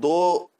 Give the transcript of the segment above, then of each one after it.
2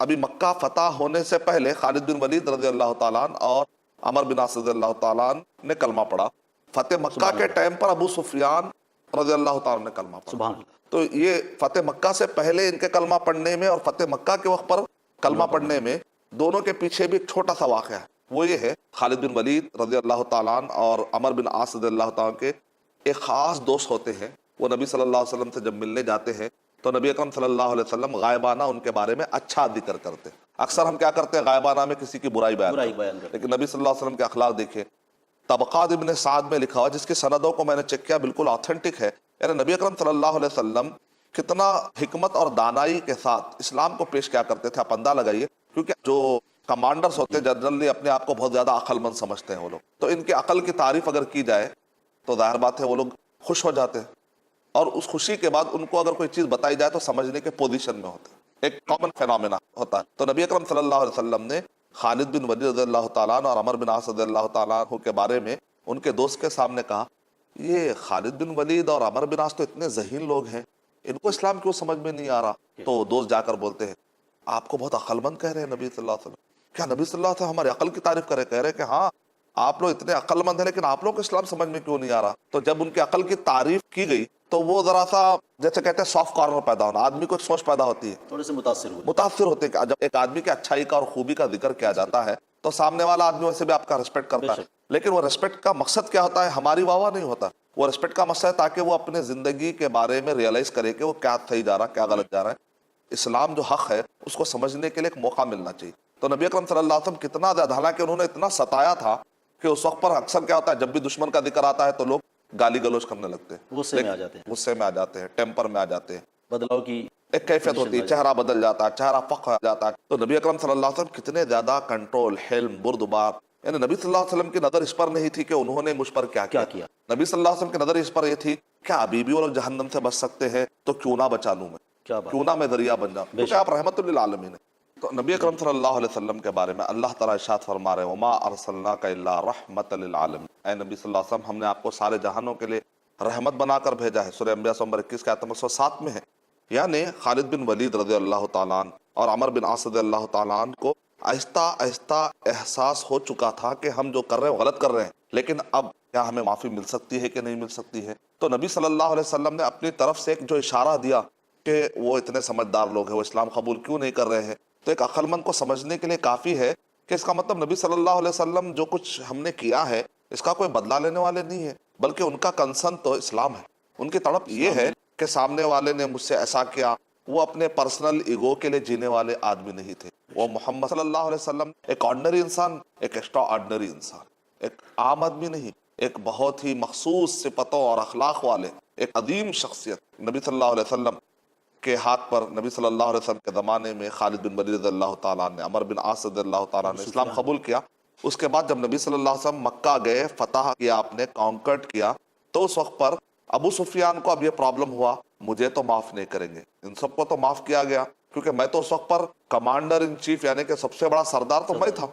ابھی مکہ فتح ہونے سے پہلے خالد بن ولید رضی اللہ تعالیٰ عنہ اور عمر بن عاص رضی اللہ تعالیٰ عنہ نے کلمہ پڑھا. فتح مکہ کے ٹائم پر ابو سفیان رضی اللہ تعالیٰ عنہ نے کلمہ پڑھا. سبحان اللہ. تو یہ فتح مکہ سے پہلے ان کے کلمہ پڑھنے میں اور فتح مکہ کے وقت پر کلمہ پڑھنے میں دونوں کے پیچھے بھی ایک چھوٹا سا واقعہ ہے. وہ یہ ہے خالد بن ولید رضی اللہ تعالیٰ عنہ اور عمر بن عاص رضی اللہ تعالیٰ عنہ کے ایک خاص دوست ہوتے ہیں. وہ نبی صلی اللہ علیہ وسلم سے جب ملنے جاتے ہیں تو نبی اکرم صلی اللہ علیہ وسلم غائبانہ ان کے بارے میں اچھا ذکر کرتے. اکثر ہم کیا کرتے ہیں, غائبانہ میں کسی کی برائی بیان کرتے. لیکن نبی صلی اللہ علیہ وسلم کے اخلاق دیکھیں. طبقات ابن سعد میں لکھا ہوا, جس کی سندوں کو میں نے چیک کیا, بالکل آتھینٹک ہے. یعنی نبی اکرم صلی اللہ علیہ وسلم کتنا حکمت اور دانائی کے ساتھ اسلام کو پیش کیا کرتے تھے, آپ اندازہ لگائیے. کیونکہ جو کمانڈرز ہوتے ہیں جنرلی اپنے آپ کو بہت زیادہ عقل مند سمجھتے ہیں وہ لوگ, تو ان کی عقل کی تعریف اگر کی جائے تو ظاہر بات ہے وہ لوگ خوش ہو جاتے ہیں, اور اس خوشی کے بعد ان کو اگر کوئی چیز بتائی جائے تو سمجھنے کے پوزیشن میں ہوتے ہیں. ایک کامن فینومینا ہوتا ہے. تو نبی اکرم صلی اللہ علیہ وسلم نے خالد بن ولید رضی اللہ تعالیٰ عنہ اور عمر بن عاص رضی اللہ تعالیٰ عنہ کے بارے میں ان کے دوست کے سامنے کہا, یہ خالد بن ولید اور عمر بن عاص تو اتنے ذہین لوگ ہیں, ان کو اسلام کیوں سمجھ میں نہیں آ رہا؟ تو دوست جا کر بولتے ہیں, آپ کو بہت عقل مند کہہ رہے ہیں نبی صلی اللہ علیہ وسلم. کیا نبی صلی اللہ علیہ وسلم ہماری عقل کی تعریف کرے, کہہ رہے کہ ہاں آپ لوگ اتنے عقل مند ہیں, لیکن آپ لوگ کو اسلام سمجھ میں کیوں نہیں آ رہا؟ تو جب ان کی عقل کی تعریف کی گئی تو وہ ذرا سا جیسے کہتے ہیں سافٹ کارنر پیدا ہونا, آدمی کو ایک سوچ پیدا ہوتی ہے, تھوڑے سے متاثر ہوتے ہیں. جب ایک آدمی کی اچھائی کا اور خوبی کا ذکر کیا جاتا ہے تو سامنے والا آدمی ویسے بھی آپ کا ریسپیکٹ کرتا ہے. لیکن وہ ریسپیکٹ کا مقصد کیا ہوتا ہے؟ ہماری واہ واہ نہیں ہوتا. وہ ریسپیکٹ کا مقصد ہے تاکہ وہ اپنے زندگی کے بارے میں ریئلائز کرے کہ وہ کیا صحیح جا رہا ہے, کیا غلط جا رہا ہے. اسلام جو حق ہے اس کو سمجھنے کے لیے ایک موقع ملنا چاہیے. تو نبی اکرم صلی اللہ علیہ وسلم کتنا زیادہ, حالانکہ انہوں نے اتنا ستایا تھا کہ اس وقت پر اکثر کیا ہوتا ہے, جب بھی دشمن کا ذکر آتا ہے تو لوگ گالی گلوچ کرنے لگتے ہیں, غصے میں آ جاتے ہیں, ٹیمپر میں آ جاتے ہیں, بدلاؤ کی ایک کیفیت ہوتی ہے, چہرہ بدل جاتا ہے, چہرہ فق ہو جاتا ہے. تو نبی اکرم صلی اللہ علیہ وسلم کتنے زیادہ کنٹرول, حلم, بردبار. یعنی نبی صلی اللہ علیہ وسلم کی نظر اس پر نہیں تھی کہ انہوں نے مجھ پر کیا کیا. نبی صلی اللہ علیہ وسلم کی نظر اس پر یہ تھی کہ ابھی بھی وہ لوگ جہنم سے بچ سکتے ہیں تو کیوں نہ بچا لوں میں, کیوں نہ میں ذریعہ بن جاؤں, کیونکہ آپ رحمت للعالمین ہیں. تو نبی اکرم صلی اللہ علیہ وسلم کے بارے میں اللہ تعالیٰ ارشاد فرما رہے ہیں, وما ارسلناک الا رحمۃ للعالمین. اے نبی صلی اللہ علیہ وسلم, ہم نے آپ کو سارے جہانوں کے لیے رحمت بنا کر بھیجا ہے. سورہ انبیاء نمبر 21 کے آیت نمبر 107 میں ہے. یعنی خالد بن ولید رضی اللہ تعالیٰ عنہ اور عمر بن عاص رضی اللہ تعالیٰ عنہ کو آہستہ آہستہ احساس ہو چکا تھا کہ ہم جو کر رہے ہیں وہ غلط کر رہے ہیں, لیکن اب کیا ہمیں معافی مل سکتی ہے کہ نہیں مل سکتی ہے. تو نبی صلی اللہ علیہ وسلم نے اپنی طرف سے ایک جو اشارہ دیا کہ وہ اتنے سمجھدار لوگ ہیں, وہ اسلام قبول کیوں نہیں کر رہے ہیں, تو ایک عقل مند کو سمجھنے کے لیے کافی ہے کہ اس کا مطلب نبی صلی اللہ علیہ وسلم جو کچھ ہم نے کیا ہے اس کا کوئی بدلہ لینے والے نہیں ہے, بلکہ ان کا کنسرن تو اسلام ہے. ان کی تڑپ یہ ہے کہ سامنے والے نے مجھ سے ایسا کیا, وہ اپنے پرسنل ایگو کے لیے جینے والے آدمی نہیں تھے. وہ محمد صلی اللہ علیہ وسلم ایک آرڈنری انسان, ایک ایکسٹرا آرڈنری انسان, ایک عام آدمی نہیں, ایک بہت ہی مخصوص صفتوں اور اخلاق والے ایک عظیم شخصیت. نبی صلی اللہ علیہ وسلم کے ہاتھ پر نبی صلی اللہ علیہ وسلم کے زمانے میں خالد بن ولید رضی اللہ تعالیٰ نے, عمر بن عاص رضی اللہ تعالیٰ نے اسلام قبول کیا. اس کے بعد جب نبی صلی اللہ علیہ وسلم مکہ گئے, فتح کیا, آپ نے کانکرٹ کیا, تو اس وقت پر ابو سفیان کو اب یہ پرابلم ہوا, مجھے تو معاف نہیں کریں گے. ان سب کو تو معاف کیا گیا کیونکہ میں تو اس وقت پر کمانڈر ان چیف یعنی کہ سب سے بڑا سردار تو میں تھا.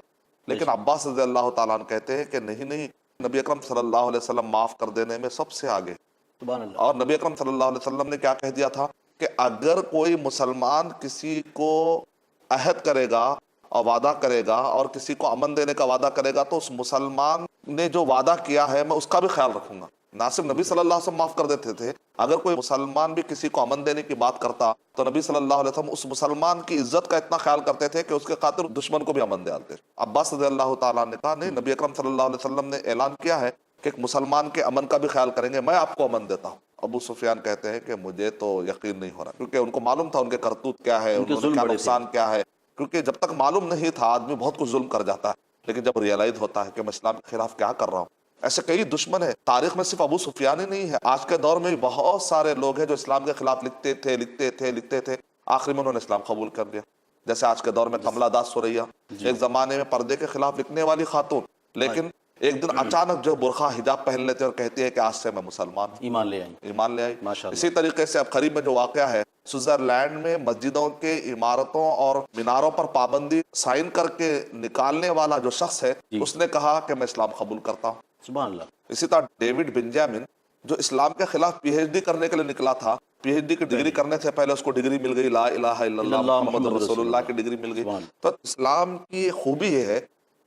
لیکن عباس رضی اللہ تعالیٰ عنہ کہتے ہیں کہ نہیں, نبی اکرم صلی اللہ علیہ وسلم معاف کر دینے میں سب سے آگے. اور نبی اکرم صلی اللہ علیہ وسلم نے کیا کہہ دیا تھا کہ اگر کوئی مسلمان کسی کو عہد کرے گا اور وعدہ کرے گا اور کسی کو امن دینے کا وعدہ کرے گا تو اس مسلمان نے جو وعدہ کیا ہے میں اس کا بھی خیال رکھوں گا. نہ صرف نبی صلی اللہ علیہ وسلم معاف کر دیتے تھے, اگر کوئی مسلمان بھی کسی کو امن دینے کی بات کرتا تو نبی صلی اللہ علیہ وسلم اس مسلمان کی عزت کا اتنا خیال کرتے تھے کہ اس کے خاطر دشمن کو بھی امن دے آتے. عباس رضی اللہ تعالیٰ نے کہا نہیں, نبی اکرم صلی اللہ علیہ وسلم نے اعلان کیا ہے کہ ایک مسلمان کے امن کا بھی خیال کریں گے, میں آپ کو امن دیتا ہوں. ابو سفیان کہتے ہیں کہ مجھے تو یقین نہیں ہو رہا, کیونکہ ان کو معلوم تھا ان کے کرتوت کیا ہے, ان کا نقصان کیا ہے. کیونکہ جب تک معلوم نہیں تھا آدمی بہت کچھ ظلم کر جاتا ہے, لیکن جب ریئلائز ہوتا ہے کہ میں اسلام کے خلاف کیا کر رہا ہوں. ایسے کئی دشمن ہیں تاریخ میں, صرف ابو سفیان ہی نہیں ہے, آج کے دور میں بھی بہت سارے لوگ ہیں جو اسلام کے خلاف لکھتے تھے, آخر میں انہوں نے اسلام قبول کر لیا. جیسے آج کے دور میں کملا داس سوریا, ایک زمانے میں پردے کے خلاف لکھنے والی خاتون, لیکن ایک دن اچانک جو برقع حجاب پہن لیتے اور کہتی ہے کہ آج سے میں مسلمان ہوں, ایمان لے آئی. اسی طریقے سے اب قریب میں جو واقعہ ہے, سوئٹزرلینڈ میں مسجدوں کے عمارتوں اور میناروں پر پابندی سائن کر کے نکالنے والا جو شخص ہے, اس نے کہا کہ میں اسلام قبول کرتا ہوں. سبحان اللہ. اسی طرح ڈیوڈ بنجامن جو اسلام کے خلاف پی ایچ ڈی کرنے کے لیے نکلا تھا، پی ایچ ڈی کی ڈگری کرنے سے پہلے اس کو ڈگری مل گئی لا الہ الا اللہ محمد رسول اللہ کی ڈگری مل گئی۔ تو اسلام کی خوبی یہ ہے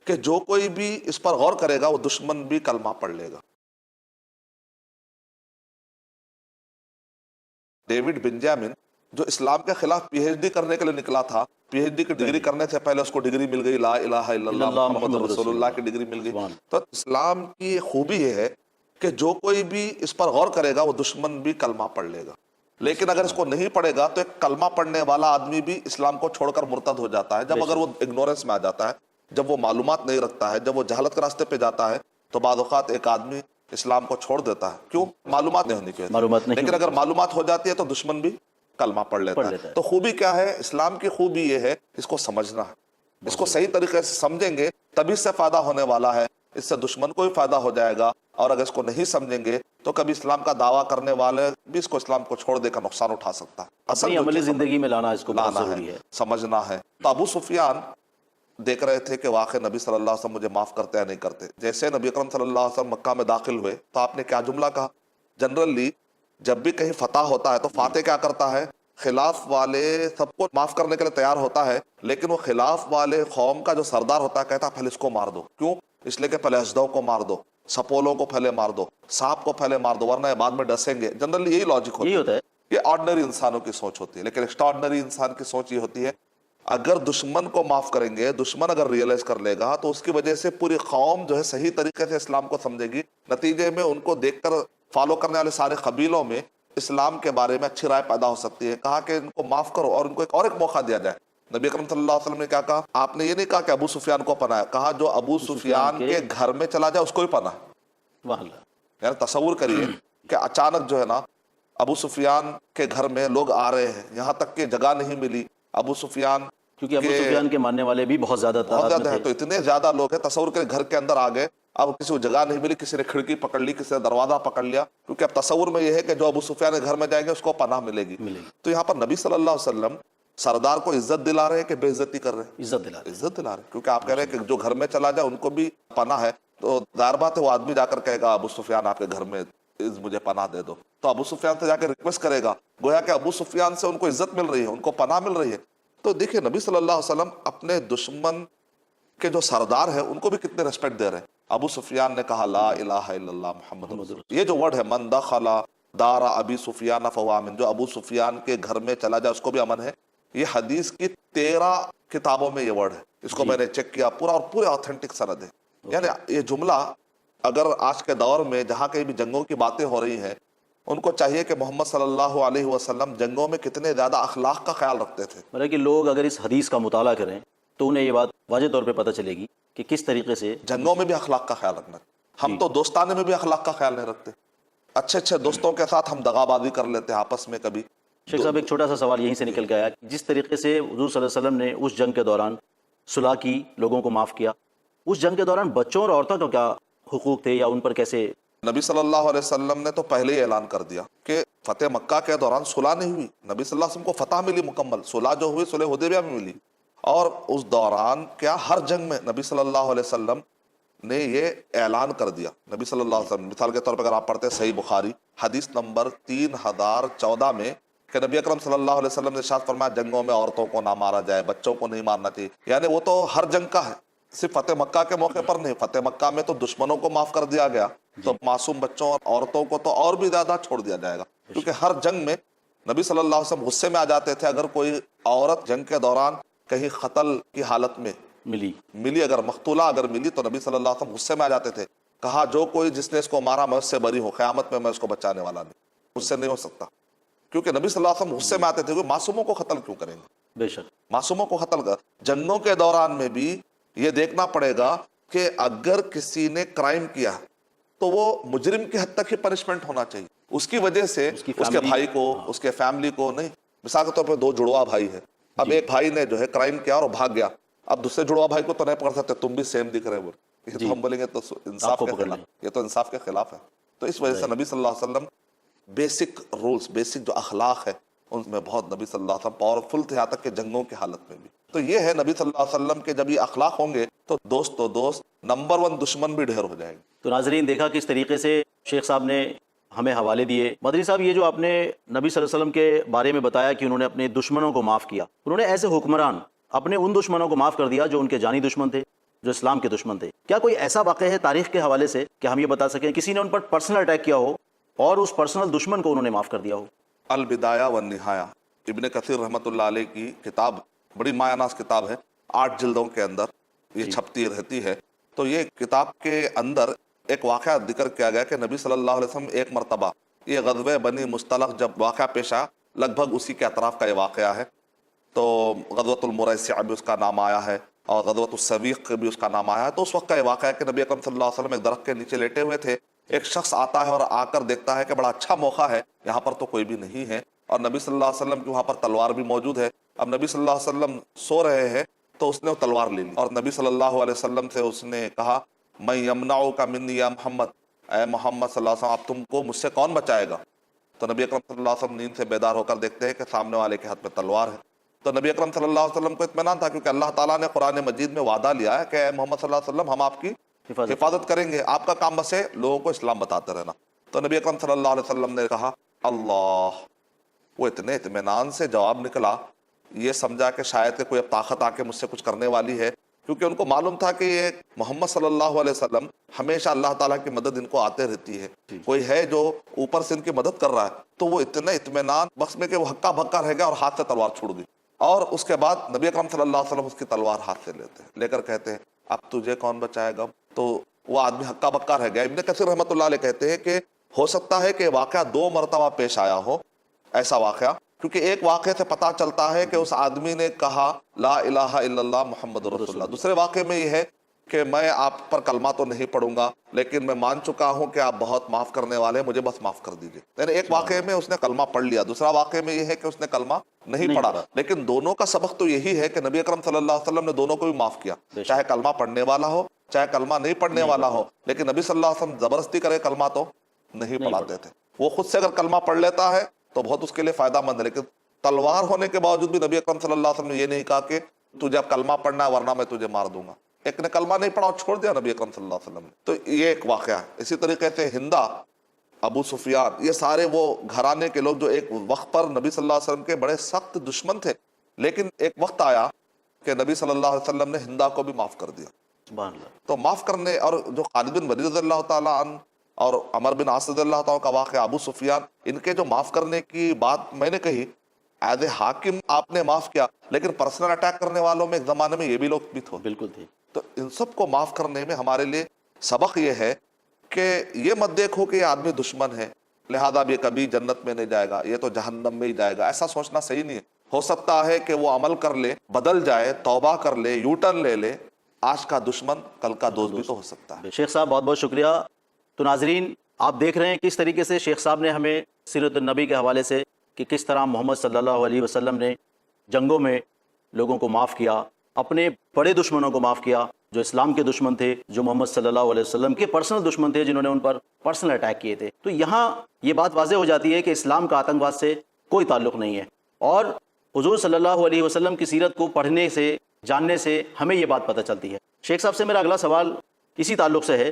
کہ جو کوئی بھی اس پر غور کرے گا وہ دشمن بھی کلمہ پڑھ لے گا۔ ڈیوڈ بنجامن جو اسلام کے خلاف پی ایچ ڈی کرنے کے لیے نکلا تھا، پی ایچ ڈی کی ڈگری کرنے سے پہلے اس کو ڈگری مل گئی لا الہ الا اللہ محمد رسول اللہ کی ڈگری مل گئی۔ تو اسلام کی خوبی یہ ہے کہ جو کوئی بھی اس پر غور کرے گا وہ دشمن بھی کلمہ پڑھ لے گا، لیکن اگر اس کو نہیں پڑھے گا تو ایک کلمہ پڑھنے والا آدمی بھی اسلام کو چھوڑ کر مرتد ہو جاتا ہے۔ جب اگر وہ اگنورنس میں آ جاتا ہے، جب وہ معلومات نہیں رکھتا ہے، جب وہ جہالت کے راستے پہ جاتا ہے، تو بعض اوقات ایک آدمی اسلام کو چھوڑ دیتا ہے۔ کیوں؟ معلومات نہیں ہونی چاہیے، لیکن اگر معلومات ہو جاتی ہے تو دشمن بھی کلمہ پڑھ لیتا ہے۔ تو خوبی کیا ہے؟ اسلام کی خوبی یہ ہے اس کو سمجھنا ہے، اس کو صحیح طریقے سے سمجھیں گے تبھی اس سے فائدہ ہونے والا ہے، اس سے دشمن کو بھی فائدہ ہو جائے گا، اور اگر اس کو نہیں سمجھیں گے تو کبھی اسلام کا دعویٰ کرنے والے بھی اس کو اسلام کو چھوڑ دے کر نقصان اٹھا سکتا ہے۔ اپنی عملی زندگی میں لانا اس کو بہت ضروری ہے، سمجھنا ہے۔ تو ابو سفیان دیکھ رہے تھے کہ واقع نبی صلی اللہ علیہ وسلم مجھے معاف کرتے یا نہیں کرتے۔ جیسے نبی اکرم صلی اللہ علیہ وسلم مکہ میں داخل ہوئے تو آپ نے کیا جملہ کہا؟ جنرلی جب بھی کہیں فتح ہوتا ہے تو فاتح کیا کرتا ہے؟ خلاف والے سب کو معاف کرنے کے لیے تیار ہوتا ہے، لیکن وہ خلاف والے قوم کا جو سردار ہوتا ہے کہتا ہے پہلے اس کو مار دو۔ کیوں؟ اس لیے کہ پہلے اژدہوں کو مار دو، سپولوں کو پہلے مار دو، سانپ کو پہلے مار دو، ورنہ یہ بعد میں ڈسیں گے۔ جنرلی یہی لاجک ہوتا ہے، یہ آرڈنری انسانوں کی سوچ ہوتی ہے، لیکن ایکسٹرا آرڈنری انسان کی سوچ یہ ہوتی ہے اگر دشمن کو معاف کریں گے، دشمن اگر ریئلائز کر لے گا تو اس کی وجہ سے پوری قوم جو ہے صحیح طریقے سے اسلام کو سمجھے گی، نتیجے میں ان کو دیکھ کر فالو کرنے والے سارے قبیلوں میں اسلام کے بارے میں اچھی رائے پیدا ہو سکتی ہے۔ کہا کہ ان کو معاف کرو اور ان کو ایک موقع دیا جائے۔ نبی اکرم صلی اللہ علیہ وسلم نے کیا کہا؟ آپ نے یہ نہیں کہا کہ ابو سفیان کو پناہ، کہا جو ابو سفیان کے گھر میں چلا جائے اس کو ہی پناہ۔ یعنی تصور کریے کہ اچانک جو ہے نا ابو سفیان کے گھر میں لوگ آ رہے ہیں، یہاں تک کہ جگہ نہیں ملی۔ ابو سفیان کیونکہ ابو سفیان کے ماننے والے بھی بہت زیادہ ہیں، تو اتنے زیادہ لوگ ہیں، تصور کریں گھر کے اندر آ گئے، اب کسی کو جگہ نہیں ملی، کسی نے کھڑکی پکڑ لی، کسی نے دروازہ پکڑ لیا، کیونکہ اب تصور میں یہ ہے کہ جو ابو سفیان کے گھر میں جائیں گے اس کو پناہ ملے گی۔ تو یہاں پر نبی صلی اللہ علیہ وسلم سردار کو عزت دلا رہے ہیں کہ بے عزتی کر رہے ہیں؟ عزت دلا رہے ہیں، کیونکہ آپ کہہ رہے ہیں کہ جو گھر میں چلا جائے ان کو بھی پناہ ہے۔ تو ظاہر بات ہے وہ آدمی جا کر کہے گا ابو سفیان آپ کے گھر میں مجھے پناہ دے دو، تو ابو سفیان سے جا کے ریکویسٹ کرے گا، گویا کہ ابو سفیان سے ان کو عزت مل رہی ہے، ان کو پناہ مل رہی ہے۔ تو دیکھیں نبی صلی اللہ علیہ وسلم اپنے دشمن کے جو سردار ہیں ان کو بھی کتنے ریسپیکٹ دے رہے ہیں۔ ابو سفیان نے کہا لا الہ الا اللہ محمد رسول اللہ۔ یہ جو ورڈ ہے من دخل دار ابی سفیان فہو آمن، جو ابو سفیان کے گھر میں چلا جائے اس کو بھی امن ہے۔ یہ حدیث کی 13 کتابوں میں یہ ورڈ ہے، اس کو میں نے چیک کیا پورا، اور پورے آتھینٹک سند ہے۔ یعنی یہ جملہ اگر آج کے دور میں جہاں کہیں بھی جنگوں کی باتیں ہو رہی ہیں، ان کو چاہیے کہ محمد صلی اللہ علیہ وسلم جنگوں میں کتنے زیادہ اخلاق کا خیال رکھتے تھے۔ مطلب کہ لوگ اگر اس حدیث کا مطالعہ کریں تو انہیں یہ بات واضح طور پہ پتہ چلے گی کہ کس طریقے سے جنگوں میں بھی اخلاق کا خیال رکھنا۔ ہم تو دوستانے میں بھی اخلاق کا خیال نہیں رکھتے، اچھے دوستوں کے ساتھ ہم دغا بازی کر لیتے ہیں آپس میں۔ کبھی شیخ صاحب ایک چھوٹا سا سوال یہیں سے نکل کے آیا، جس طریقے سے حضور صلی اللہ علیہ وسلم نے اس جنگ کے دوران صلح کی، لوگوں کو معاف کیا، اس جنگ کے دوران بچوں اور عورتوں کا کیا حقوق تھے یا ان پر کیسے؟ نبی صلی اللہ علیہ وسلم نے تو پہلے ہی اعلان کر دیا کہ فتح مکہ کے دوران صلح نہیں ہوئی، نبی صلی اللہ علیہ وسلم کو فتح ملی مکمل، صلح جو ہوئی صلح حدیبیہ میں ملی، اور اس دوران کیا ہر جنگ میں نبی صلی اللہ علیہ وسلم نے یہ اعلان کر دیا۔ نبی صلی اللہ علیہ وسلم مثال کے طور پر اگر آپ پڑھتے ہیں صحیح بخاری حدیث نمبر 3014 میں کہ نبی اکرم صلی اللہ علیہ وسلم نے ارشاد فرمایا جنگوں میں عورتوں کو نہ مارا جائے، بچوں کو نہیں مارنا چاہیے۔ یعنی وہ تو ہر جنگ کا ہے، صرف فتح مکہ کے موقع پر نہیں، فتح مکہ میں تو دشمنوں کو معاف کر دیا گیا، تو معصوم بچوں اور عورتوں کو تو اور بھی زیادہ چھوڑ دیا جائے گا، کیونکہ ہر جنگ میں نبی صلی اللہ علیہ وسلم غصے میں آ جاتے تھے اگر کوئی عورت جنگ کے دوران کہیں قتل کی حالت میں ملی، اگر مقتولہ اگر ملی تو نبی صلی اللہ علیہ وسلم غصے میں آ جاتے تھے، کہا جو کوئی جس نے اس کو مارا میں اس سے بری ہوں، قیامت میں اس کو بچانے والا نہیں، اس سے نہیں ہو سکتا، کیونکہ نبی صلی اللہ علیہ وسلم غصے میں آتے تھے کہ معصوموں کو قتل کیوں کریں گے؟ بے شک معصوموں کو قتل کر جنگوں کے دوران میں بھی یہ دیکھنا پڑے گا کہ اگر کسی نے کرائم کیا تو وہ مجرم کی حد تک ہی پنشمنٹ ہونا چاہیے، اس کی وجہ سے اس کے بھائی کو، اس کے فیملی کو نہیں۔ مثال کے طور پہ 2 جڑواں بھائی ہیں، اب ایک بھائی نے جو ہے کرائم کیا اور بھاگ گیا، اب دوسرے جڑواں بھائی کو تو نہیں پکڑ سکتے، تم بھی سیم دکھ رہے ہو، یہ تو ہم بولیں گے تو انصاف کے خلاف، یہ تو انصاف کے خلاف ہے۔ تو اس وجہ سے نبی صلی اللہ علیہ وسلم بیسک رولز، بیسک جو اخلاق ہے ان میں بہت نبی صلی اللہ علیہ وسلم پاورفل تھے، یہاں تک کہ جنگوں کی حالت میں بھی۔ تو یہ ہے نبی صلی اللہ علیہ وسلم کے جب یہ اخلاق ہوں گے تو دوست نمبر 1 دشمن بھی ڈھیر ہو جائے گا۔ تو ناظرین دیکھا کس طریقے سے شیخ صاحب نے ہمیں حوالے دیے۔ مدنی صاحب، یہ جو آپ نے نبی صلی اللہ علیہ وسلم کے بارے میں بتایا کہ انہوں نے اپنے دشمنوں کو معاف کیا، انہوں نے ایسے حکمران اپنے ان دشمنوں کو معاف کر دیا جو ان کے جانی دشمن تھے، جو اسلام کے دشمن تھے۔ کیا کوئی ایسا واقعہ ہے تاریخ کے حوالے سے کہ ہم یہ بتا سکیں کسی نے ان پر پرسنل اٹیک کیا ہو اور اس پرسنل دشمن کو انہوں نے معاف کر دیا ہو؟ البدایہ والنہایہ ابن کثیر رحمۃ اللہ علیہ کی کتاب، بڑی مایہ ناز کتاب ہے، 8 جلدوں کے اندر یہ چھپتی رہتی ہے۔ تو یہ کتاب کے اندر ایک واقعہ ذکر کیا گیا کہ نبی صلی اللہ علیہ وسلم ایک مرتبہ، یہ غزوہ بنی مصطلق جب واقعہ پیش آیا، لگ بھگ اسی کے اطراف کا یہ واقعہ ہے، تو غزوۃ المریسع بھی اس کا نام آیا ہے اور غزوۃ السویق بھی اس کا نام آیا ہے۔ تو اس وقت کا یہ واقعہ ہے کہ نبی اکرم صلی اللہ علیہ وسلم ایک درخت کے نیچے لیٹے ہوئے تھے، ایک شخص آتا ہے اور آ کر دیکھتا ہے کہ بڑا اچھا موقع ہے، یہاں پر تو کوئی بھی نہیں ہے، اور نبی صلی اللہ علیہ وسلم کی وہاں پر تلوار بھی موجود ہے۔ اب نبی صلی اللہ علیہ وسلم سو رہے ہیں تو اس نے وہ تلوار لے لی اور نبی صلی اللہ علیہ وسلم سے اس نے کہا، میں یمنعک منی یا محمد، اے محمد صلی اللہ علیہ وسلم، آپ تم کو مجھ سے کون بچائے گا؟ تو نبی اکرم صلی اللہ علیہ وسلم نیند سے بیدار ہو کر دیکھتے ہیں کہ سامنے والے کے ہاتھ میں تلوار ہے۔ تو نبی اکرم صلی اللہ علیہ وسلم کو اطمینان تھا، کیونکہ اللہ تعالیٰ نے قرآن مجید میں وعدہ لیا ہے کہ اے محمد صلی اللہ علیہ وسلم، ہم آپ کی حفاظت کریں گے، آپ کا کام بس ہے لوگوں کو اسلام بتاتے رہنا۔ تو نبی اکرم صلی اللہ علیہ وسلم نے کہا اللہ، وہ اتنے اطمینان سے جواب نکلا، یہ سمجھا کہ شاید کہ کوئی اب طاقت آ کے مجھ سے کچھ کرنے والی ہے، کیونکہ ان کو معلوم تھا کہ یہ محمد صلی اللہ علیہ وسلم ہمیشہ اللہ تعالیٰ کی مدد ان کو آتے رہتی ہے، کوئی ہے جو اوپر سے ان کی مدد کر رہا ہے۔ تو وہ اتنے اطمینان بخش میں کہ وہ ہکا بھکا رہ گیا اور ہاتھ سے تلوار چھوڑ گئی، اور اس کے بعد نبی اکرم صلی اللہ علیہ وسلم اس کی تلوار ہاتھ سے لیتے ہیں، لے کر کہتے ہیں اب تجھے کون بچائے گا؟ تو وہ آدمی ہکا بکا رہ گیا۔ ابن کثیر رحمۃ اللہ علیہ کہتے ہیں کہ ہو سکتا ہے کہ واقعہ 2 مرتبہ پیش آیا ہو، ایسا واقعہ، کیونکہ ایک واقعے سے پتہ چلتا ہے کہ اس آدمی نے کہا لا الہ الا اللہ محمد رسول اللہ، دوسرے واقعے میں یہ ہے کہ میں آپ پر کلمہ تو نہیں پڑھوں گا لیکن میں مان چکا ہوں کہ آپ بہت معاف کرنے والے ہیں، مجھے بس معاف کر دیجئے۔ یعنی ایک واقعے میں اس نے کلمہ پڑھ لیا، دوسرا واقعے میں یہ ہے کہ اس نے کلمہ نہیں پڑھا، لیکن دونوں کا سبق تو یہی ہے کہ نبی اکرم صلی اللہ علیہ وسلم نے دونوں کو بھی معاف کیا، چاہے کلمہ پڑھنے والا ہو چاہے کلمہ نہیں پڑھنے والا ہو، لیکن نبی صلی اللہ علیہ وسلم زبردستی کرے کلمہ تو نہیں پڑھاتے تھے۔ وہ خود سے اگر کلمہ پڑھ لیتا ہے تو بہت اس کے لیے فائدہ مند ہے، لیکن تلوار ہونے کے باوجود بھی نبی اکرم صلی اللہ علیہ وسلم نے یہ نہیں کہا کہ تجھے اب کلمہ پڑھنا ہے ورنہ میں تجھے مار دوں گا۔ ایک نے کلمہ نہیں پڑھا اور چھوڑ دیا نبی اکرم صلی اللہ علیہ وسلم نے۔ تو یہ ایک واقعہ ہے۔ اسی طریقے سے ہندا، ابو سفیان، یہ سارے وہ گھرانے کے لوگ جو ایک وقت پر نبی صلی اللہ علیہ وسلم کے بڑے سخت دشمن تھے، لیکن ایک وقت آیا کہ نبی صلی اللہ علیہ وسلم نے ہندا کو بھی معاف کر دیا۔ سبحان اللہ۔ تو معاف کرنے، اور جو خالد بن ولید رضی اللہ تعالیٰ عنہ اور عمر بن عاص رضی اللہ تعالیٰ کا واقعہ، ابو سفیان، ان کے جو معاف کرنے کی بات میں نے کہی، ایز اے حاکم آپ نے معاف کیا، لیکن پرسنل اٹیک کرنے والوں میں ایک زمانے میں یہ بھی لوگ بھی تھے، بالکل تھی۔ تو ان سب کو معاف کرنے میں ہمارے لیے سبق یہ ہے کہ یہ مت دیکھو کہ یہ آدمی دشمن ہے لہذا بھی کبھی جنت میں نہیں جائے گا، یہ تو جہنم میں ہی جائے گا، ایسا سوچنا صحیح نہیں ہے۔ ہو سکتا ہے کہ وہ عمل کر لے، بدل جائے، توبہ کر لے، یو ٹرن لے لے، آج کا دشمن کل کا دوست بھی تو ہو سکتا ہے۔ شیخ صاحب بہت بہت شکریہ۔ تو ناظرین، آپ دیکھ رہے ہیں کس طریقے سے شیخ صاحب نے ہمیں سیرت النبی کے حوالے سے کہ کس طرح محمد صلی اللہ علیہ وسلم نے جنگوں میں لوگوں کو معاف کیا، اپنے بڑے دشمنوں کو معاف کیا جو اسلام کے دشمن تھے، جو محمد صلی اللہ علیہ وسلم کے پرسنل دشمن تھے، جنہوں نے ان پر پرسنل اٹیک کیے تھے۔ تو یہاں یہ بات واضح ہو جاتی ہے کہ اسلام کا آتنکواد سے کوئی تعلق نہیں ہے، اور حضور صلی اللہ علیہ وسلم کی سیرت کو پڑھنے سے، جاننے سے ہمیں یہ بات پتہ چلتی ہے۔ شیخ صاحب سے میرا اگلا سوال اسی تعلق سے ہے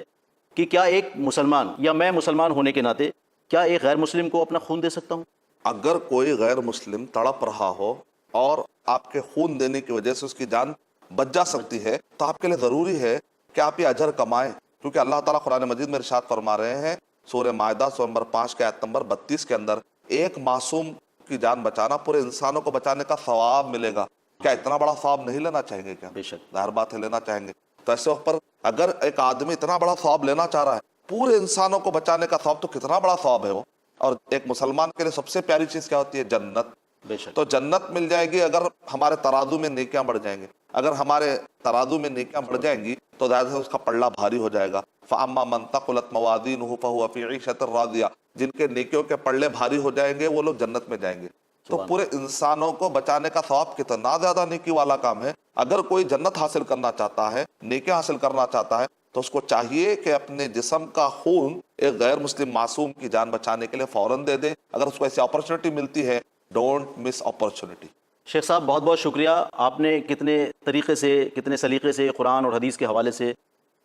کہ کیا ایک مسلمان یا میں مسلمان ہونے کے ناطے کیا ایک غیر مسلم کو اپنا خون دے سکتا ہوں؟ اگر کوئی غیر مسلم تڑپ رہا ہو اور آپ کے خون دینے کی وجہ سے اس کی جان بچ جا سکتی ہے تو آپ کے لیے ضروری ہے کہ آپ یہ اجر کمائیں، کیونکہ اللہ تعالیٰ قرآن مجید میں ارشاد فرما رہے ہیں سورہ مائدہ سورہ نمبر 5 کے آیت نمبر 32 کے اندر، ایک معصوم کی جان بچانا پورے انسانوں کو بچانے کا ثواب ملے گا۔ کیا اتنا بڑا ثواب نہیں لینا چاہیں گے؟ کیا بے شک، ظاہر بات ہے لینا چاہیں گے۔ تو ایسے وقت پر اگر ایک آدمی اتنا بڑا ثواب لینا چاہ رہا ہے، پورے انسانوں کو بچانے کا ثواب، تو کتنا بڑا ثواب ہے وہ۔ اور ایک مسلمان کے لیے سب سے پیاری چیز کیا ہوتی ہے؟ جنت۔ بے شک، تو جنت مل جائے گی اگر ہمارے ترازو میں نیکیاں بڑھ جائیں گے۔ اگر ہمارے ترازو میں نیکیاں بڑھ جائیں گی تو ظاہر ہے اس کا پلڑا بھاری ہو جائے گا۔ فَأَمَّا مَن ثَقُلَتْ مَوَازِينُهُ فَهُوَ فِي عِيشَةٍ رَاضِيَةٍ، جن کے نیکیوں کے پلڑے بھاری ہو جائیں گے وہ لوگ جنت میں جائیں گے۔ تو پورے انسانوں کو بچانے کا ثواب کتنا زیادہ نیکی والا کام ہے۔ اگر کوئی جنت حاصل کرنا چاہتا ہے، نیکیاں حاصل کرنا چاہتا ہے، تو اس کو چاہیے کہ اپنے جسم کا خون ایک غیر مسلم معصوم کی جان بچانے کے لیے فوراً دے دے۔ اگر اس کو ایسی اپرچونٹی ملتی ہے، ڈونٹ مس اپرچونٹی۔ شیخ صاحب بہت بہت شکریہ، آپ نے کتنے طریقے سے، کتنے سلیقے سے قرآن اور حدیث کے حوالے سے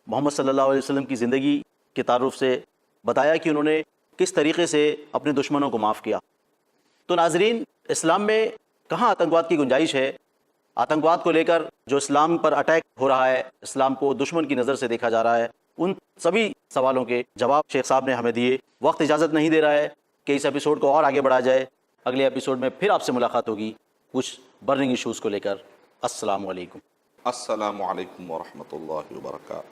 محمد صلی اللہ علیہ وسلم کی زندگی کے تعارف سے بتایا کہ انہوں نے کس طریقے سے اپنے دشمنوں کو معاف کیا۔ تو ناظرین، اسلام میں کہاں آتنکواد کی گنجائش ہے؟ آتنکواد کو لے کر جو اسلام پر اٹیک ہو رہا ہے، اسلام کو دشمن کی نظر سے دیکھا جا رہا ہے، ان سبھی سوالوں کے جواب شیخ صاحب نے ہمیں دیے۔ وقت اجازت نہیں دے رہا ہے کہ اس ایپیسوڈ کو اور آگے بڑھا جائے۔ اگلے ایپیسوڈ میں پھر آپ سے ملاقات ہوگی کچھ برننگ ایشوز کو لے کر۔ السلام علیکم۔ السلام علیکم ورحمۃ اللہ وبرکاتہ۔